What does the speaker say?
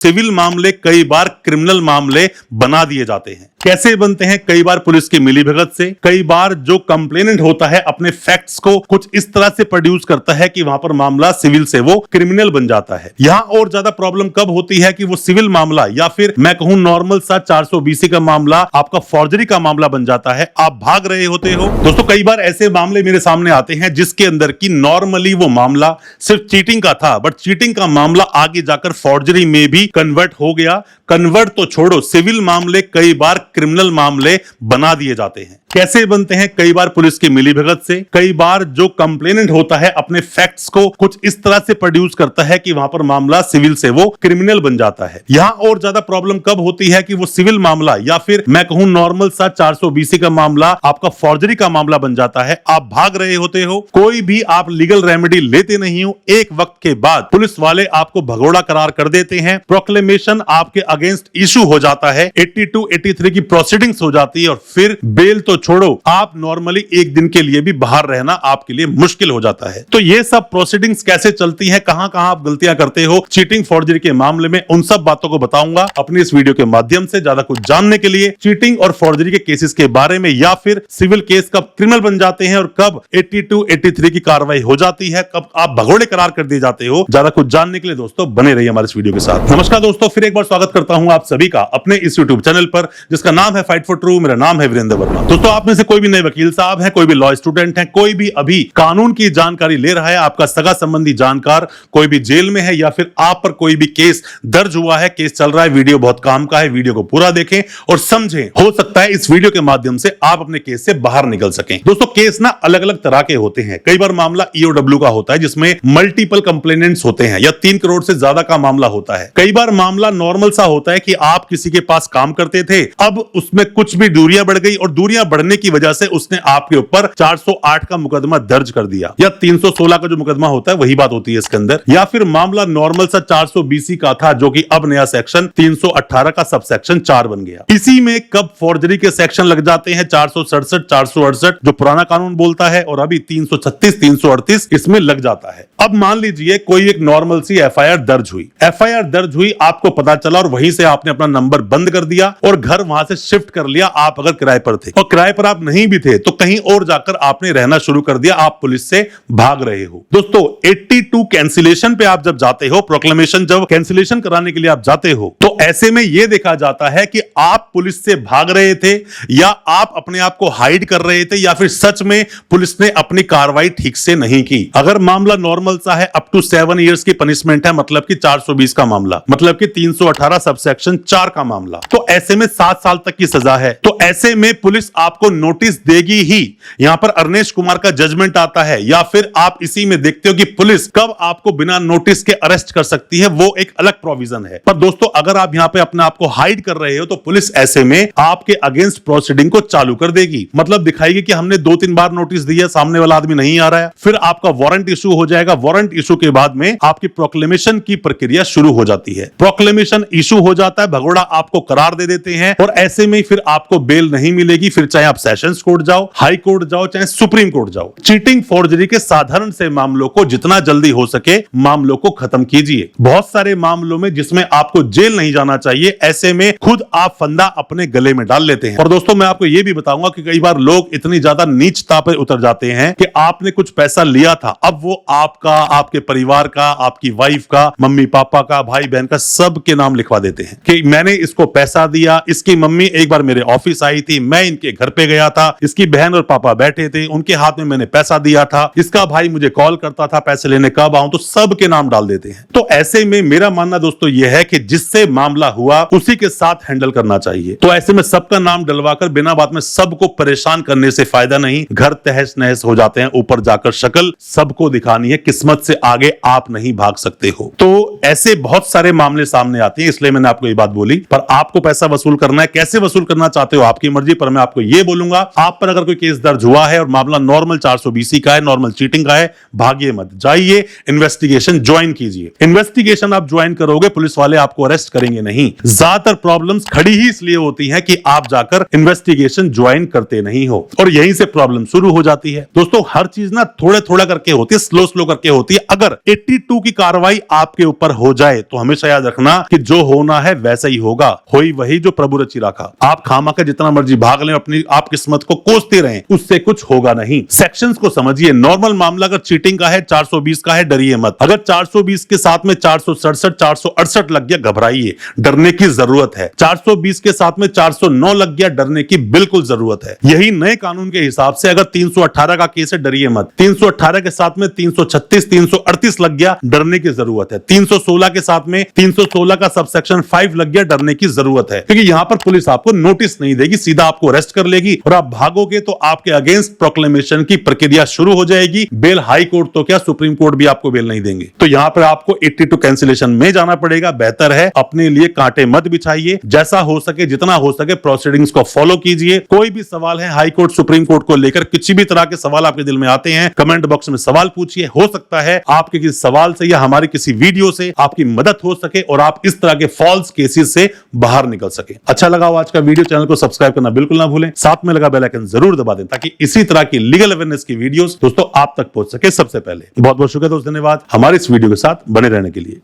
Civil मामले कई बार criminal मामले बना दिए जाते हैं। कैसे बनते हैं? कई बार पुलिस की मिलीभगत से, कई बार जो कंप्लेनेंट होता है अपने फैक्ट्स को कुछ इस तरह से प्रोड्यूस करता है कि वहां पर मामला सिविल से वो क्रिमिनल बन जाता है। यहां और ज्यादा प्रॉब्लम कब होती है कि वो सिविल मामला या फिर मैं कहूं नॉर्मल सा 420 का मामला आपका फॉर्जरी का मामला बन जाता है, आप भाग रहे होते हो। दोस्तों कई बार ऐसे मामले मेरे सामने आते हैं जिसके अंदर की नॉर्मली वो मामला सिर्फ चीटिंग का था, बट चीटिंग का मामला आगे जाकर फॉर्जरी में भी कन्वर्ट हो गया। कन्वर्ट तो छोड़ो, सिविल मामले कई बार क्रिमिनल मामले बना दिए जाते हैं। कैसे बनते हैं? कई बार पुलिस की मिलीभगत से, कई बार जो कंप्लेनेंट होता है अपने फैक्ट्स को कुछ इस तरह से प्रोड्यूस करता है कि वहां पर मामला सिविल से वो क्रिमिनल बन जाता है। यहां और ज्यादा प्रॉब्लम कब होती है कि वो सिविल मामला या फिर मैं कहूं नॉर्मल सा 420 का मामला आपका फॉर्जरी का मामला बन जाता है, आप भाग रहे होते हो, कोई भी आप लीगल रेमेडी लेते नहीं हो। एक वक्त के बाद पुलिस वाले आपको भगोड़ा करार कर देते हैं, प्रोक्लेमेशन आपके अगेंस्ट इशू हो जाता है, 82, 83 की प्रोसीडिंग्स हो जाती है और फिर बेल तो छोड़ो, आप नॉर्मली एक दिन के लिए भी बाहर रहना आपके लिए मुश्किल हो जाता है। तो ये सब प्रोसीडिंग्स कैसे चलती हैं, कहां कहां आप गलतियां करते हो चीटिंग फॉर्जरी के मामले में, उन सब बातों को बताऊंगा अपनी इस वीडियो के माध्यम से। ज्यादा कुछ जानने के लिए चीटिंग और फॉर्जरी के केसेस के बारे में या फिर सिविल केस कब क्रिमिनल बन जाते हैं और कब 82, 83 की कार्रवाई हो जाती है, कब आप भगोड़े करार कर दिए जाते हो, ज्यादा कुछ जानने के लिए दोस्तों बने रहिए हमारे इस वीडियो के साथ। नमस्कार दोस्तों, फिर एक बार स्वागत करता हूं आप सभी का अपने इस यूट्यूब चैनल पर जिसका नाम है फाइट फॉर ट्रू। मेरा नाम है वीरेंद्र वर्मा। दोस्तों आप में से कोई भी नए वकील साहब हैं, कोई भी लॉ स्टूडेंट हैं, कोई भी अभी कानून की जानकारी ले रहा है, आपका सगा संबंधी जानकार कोई भी जेल में है या फिर आप पर कोई भी केस दर्ज हुआ है, केस चल रहा है, वीडियो बहुत काम का है, वीडियो को पूरा देखें और समझें, हो सकता है इस वीडियो के माध्यम से आप अपने केस से बाहर निकल सकें। दोस्तों केस ना अलग अलग तरह के होते हैं। कई बार मामला ईओडब्ल्यू का होता है जिसमें मल्टीपल कंप्लेनेंट्स होते हैं या 3 करोड़ से ज्यादा का मामला होता है। कई बार मामला नॉर्मल सा होता है कि आप किसी के पास काम करते थे, अब उसमें कुछ भी दूरियां बढ़ गई और दूरियां बढ़ने की वजह से उसने आपके ऊपर 408 का मुकदमा दर्ज कर दिया या 316 का जो मुकदमा होता है वही बात होती है इसके अंदर। या फिर मामला नॉर्मल सा 420 का था जो कि अब नया सेक्शन 318 का सब सेक्शन 4 बन गया। इसी में कब फॉर्जरी के सेक्शन लग जाते हैं 467, 468 जो पुराना कानून बोलता है और अभी 336, 338 इसमें लग जाता है। अब मान लीजिए कोई एक नॉर्मल सी एफआईआर दर्ज हुई, आपको पता चला और वहीं से आपने अपना नंबर बंद कर दिया और घर वहां से शिफ्ट कर लिया। आप अगर किराए पर थे और किराए पर आप नहीं भी थे तो कहीं और जाकर आपने रहना शुरू कर दिया, आप पुलिस से भाग रहे हो। दोस्तों 82 कैंसिलेशन पे आप जब जाते हो, प्रोक्लेमेशन जब कैंसिलेशन कराने के लिए आप जाते हो, तो ऐसे में यह देखा जाता है कि आप पुलिस से भाग रहे थे या आप अपने आप को हाइड कर रहे थे या फिर सच में पुलिस ने अपनी कार्रवाई ठीक से नहीं की। अगर मामला नॉर्मल सा है, अप टू 7 इयर्स की पनिशमेंट है, मतलब कि 420 का मामला, मतलब कि 318 सबसेक्शन 4 का मामला, तो ऐसे में 7 साल तक की सजा है। तो ऐसे में पुलिस आपको नोटिस देगी ही। यहां पर अरनेश कुमार का जजमेंट आता है या फिर आप इसी में देखते हो कि पुलिस कब आपको बिना नोटिस के अरेस्ट कर सकती है, वो एक अलग प्रोविजन है। पर दोस्तों अगर आप यहां पे अपने आप को हाइड कर रहे हो तो पुलिस ऐसे में आपके अगेंस्ट प्रोसीडिंग को चालू कर देगी। मतलब दिखाएगी कि हमने 2-3 बार नोटिस दिया, सामने वाला आदमी नहीं आ रहा है, फिर आपका वारंट इशू हो जाएगा। वारंट इशू के बाद में आपकी प्रोक्लेमेशन की प्रक्रिया शुरू हो जाती है। प्रोक्लेमेशन इशू हो जाता है, भगोड़ा आपको करार दे देते हैं और ऐसे में फिर आपको बेल नहीं मिलेगी। फिर चाहे आप सेशंस कोर्ट जाओ, हाई कोर्ट जाओ, चाहे सुप्रीम कोर्ट जाओ। चीटिंग फॉर्जरी के साधारण से मामलों को जितना जल्दी हो सके मामलों को खत्म कीजिए। बहुत सारे मामलों में जिसमें आपको जेल नहीं जाना चाहिए, ऐसे में खुद आप फंदा अपने गले में डाल लेते हैं। और दोस्तों मैं आपको यह भी बताऊंगा कि कई बार लोग इतनी ज्यादा नीचता पर उतर जाते हैं कि आपने कुछ पैसा लिया था, अब वो आपका, आपके परिवार का, आपकी वाइफ का, मम्मी पापा का, भाई बहन का, सब के नाम लिखवा देते हैं कि मैंने इसको पैसा दिया, इसकी मम्मी एक बार मेरे ऑफिस आई थी, मैं इनके घर पे गया था, इसकी बहन और पापा बैठे थे, उनके हाथ में मैंने पैसा दिया था, इसका भाई मुझे कॉल करता था पैसे लेने कब आऊं, तो सब के नाम डाल देते हैं। तो ऐसे में मेरा मानना दोस्तों यह है कि जिससे मामला हुआ उसी के साथ हैंडल करना चाहिए। तो ऐसे में सबका नाम डलवाकर बिना बात में सबको परेशान करने से फायदा नहीं, घर तहस नहस हो जाते हैं, ऊपर जाकर शक्ल सबको दिखानी है, किस्मत से आगे आप नहीं भाग सकते हो। तो ऐसे बहुत सारे मामले सामने आते हैं, इसलिए मैंने आपको ये बात बोली। पर आपको पैसा वसूल करना है, कैसे वसूल करना चाहते हो आपकी मर्जी, पर मैं आपको ये बोलूंगा, आप पर अगर कोई केस दर्ज हुआ है और मामला नॉर्मल 420 का है, नॉर्मल चीटिंग का है, भागिए मत, जाइए इन्वेस्टिगेशन ज्वाइन कीजिए। इन्वेस्टिगेशन आप ज्वाइन करोगे, पुलिस वाले आपको अरेस्ट करेंगे नहीं। ज्यादातर प्रॉब्लम्स खड़ी ही इसलिए होती हैं कि आप जाकर इन्वेस्टिगेशन ज्वाइन करते नहीं हो, और यहीं से प्रॉब्लम शुरू हो जाती है। दोस्तों, हर चीज ना थोड़े थोड़ा करके होती है, स्लो स्लो करके होती है। अगर 82 की कार्रवाई आपके ऊपर हो जाए तो हमेशा याद रखना कि जो होना है वैसा ही होगा, होई वही जो प्रभु रची राखा। आप खामा का जितना मर्जी भाग लें, अपनी आप किस्मत को कोसते रहें, उससे कुछ होगा नहीं। सेक्शंस को समझिए। नॉर्मल मामला अगर चीटिंग का है, 420 का है, डरिए मत। अगर 420 के साथ में 467, 468 लग गया, घबराइए, डरने की जरूरत है। 420 के साथ में 409 लग गया, डरने की बिल्कुल जरूरत है। यही नए कानून के हिसाब से अगर 318 का केस है, डरिए मत। 318 के साथ में 336, 338 लग गया, डरने की जरूरत है। 316 के साथ में 316 का सबसेक्शन 5 लग गया, डरने की जरूरत है, क्योंकि यहां पर पुलिस आपको नोटिस नहीं देगी, सीधा आपको अरेस्ट कर लेगी, और आप भागोगे तो आपके अगेंस्ट प्रोक्लेमेशन की प्रक्रिया शुरू हो जाएगी। बेल हाई कोर्ट तो क्या, सुप्रीम कोर्ट भी आपको बेल नहीं देंगे। तो यहां पर आपको 82 कैंसिलेशन में जाना पड़ेगा। बेहतर है अपने लिए कांटे मत बिछाइए, जैसा हो सके, जितना हो सके प्रोसीडिंग्स को फॉलो कीजिए। कोई भी सवाल है हाई कोर्ट, सुप्रीम कोर्ट को लेकर, किसी भी तरह के सवाल आपके दिल में आते हैं, कमेंट बॉक्स में सवाल पूछिए। हो सकता है आपके किसी सवाल से या हमारी किसी वीडियो से आपकी मदद हो सके और आप इस तरह के फॉल्स केसेस से बाहर निकल सके। अच्छा लगा हो आज का वीडियो, चैनल को सब्सक्राइब करना बिल्कुल ना भूलें, साथ में लगा बेल आइकन जरूर दबा दें, ताकि इसी तरह की लीगल अवेयरनेस की वीडियोस दोस्तों आप तक पहुंच सके सबसे पहले। बहुत बहुत शुक्रिया दोस्तों, धन्यवाद हमारे इस वीडियो के साथ बने रहने के लिए।